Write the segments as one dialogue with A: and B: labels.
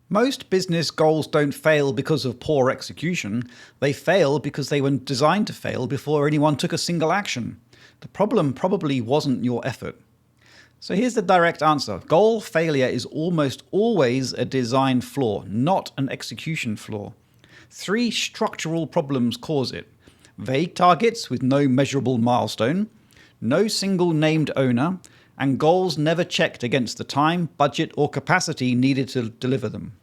A: Most business goals don't fail because of poor execution. They fail because they were designed to fail before anyone took a single action. The problem probably wasn't your effort. So here's the direct answer. Goal failure is almost always a design flaw, not an execution flaw. 3 structural problems cause it. Vague targets with no measurable milestone, no single named owner, and goals never checked against the time, budget, or capacity needed to deliver them.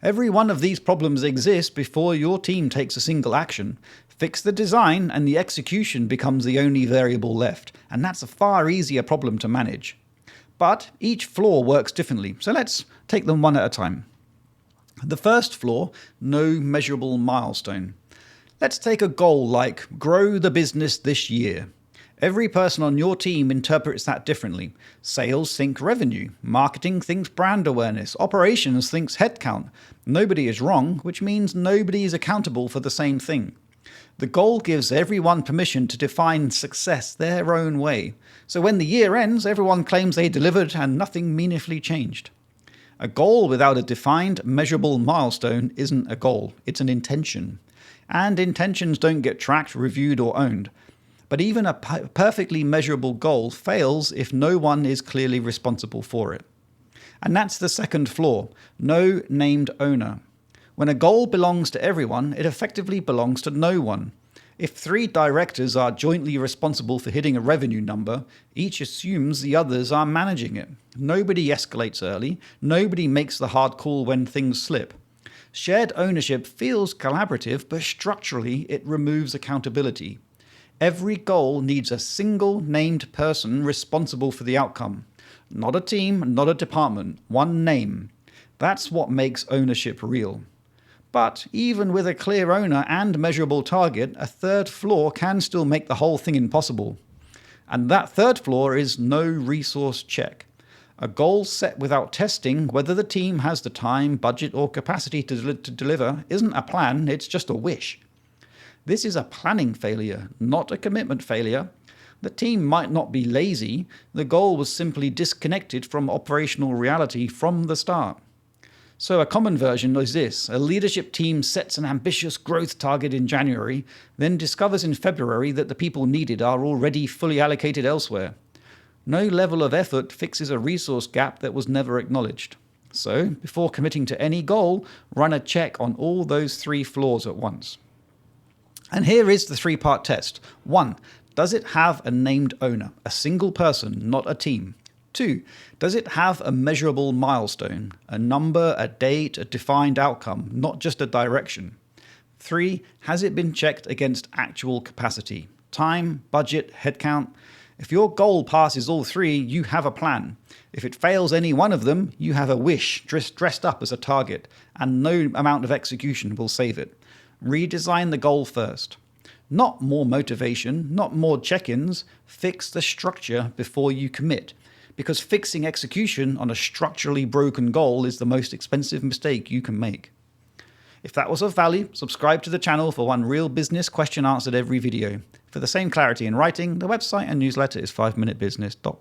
A: Every one of these problems exists before your team takes a single action. Fix the design and the execution becomes the only variable left, and that's a far easier problem to manage. But each flaw works differently, so let's take them one at a time. The first flaw, no measurable milestone. Let's take a goal like grow the business this year. Every person on your team interprets that differently. Sales think revenue, marketing thinks brand awareness, operations thinks headcount. Nobody is wrong, which means nobody is accountable for the same thing. The goal gives everyone permission to define success their own way. So when the year ends, everyone claims they delivered and nothing meaningfully changed. A goal without a defined, measurable milestone isn't a goal, it's an intention. And intentions don't get tracked, reviewed, or owned. But even a perfectly measurable goal fails if no one is clearly responsible for it. And that's the second flaw, no named owner. When a goal belongs to everyone, it effectively belongs to no one. If 3 directors are jointly responsible for hitting a revenue number, each assumes the others are managing it. Nobody escalates early, nobody makes the hard call when things slip. Shared ownership feels collaborative, but structurally it removes accountability. Every goal needs a single named person responsible for the outcome. Not a team, not a department, one name. That's what makes ownership real. But even with a clear owner and measurable target, a third flaw can still make the whole thing impossible. And that third flaw is no resource check. A goal set without testing whether the team has the time, budget, or capacity to deliver isn't a plan, it's just a wish. This is a planning failure, not a commitment failure. The team might not be lazy, the goal was simply disconnected from operational reality from the start. So a common version is this: a leadership team sets an ambitious growth target in January, then discovers in February that the people needed are already fully allocated elsewhere. No level of effort fixes a resource gap that was never acknowledged. So, before committing to any goal, run a check on all those 3 flaws at once. And here is the 3-part test. 1. Does it have a named owner, a single person, not a team? 2. Does it have a measurable milestone, a number, a date, a defined outcome, not just a direction? 3. Has it been checked against actual capacity, time, budget, headcount? If your goal passes all 3, you have a plan. If it fails any one of them, you have a wish dressed up as a target, and no amount of execution will save it. Redesign the goal first. Not more motivation, not more check-ins. Fix the structure before you commit. Because fixing execution on a structurally broken goal is the most expensive mistake you can make. If that was of value, subscribe to the channel for one real business question answered every video. For the same clarity in writing, the website and newsletter is 5minutebusiness.com.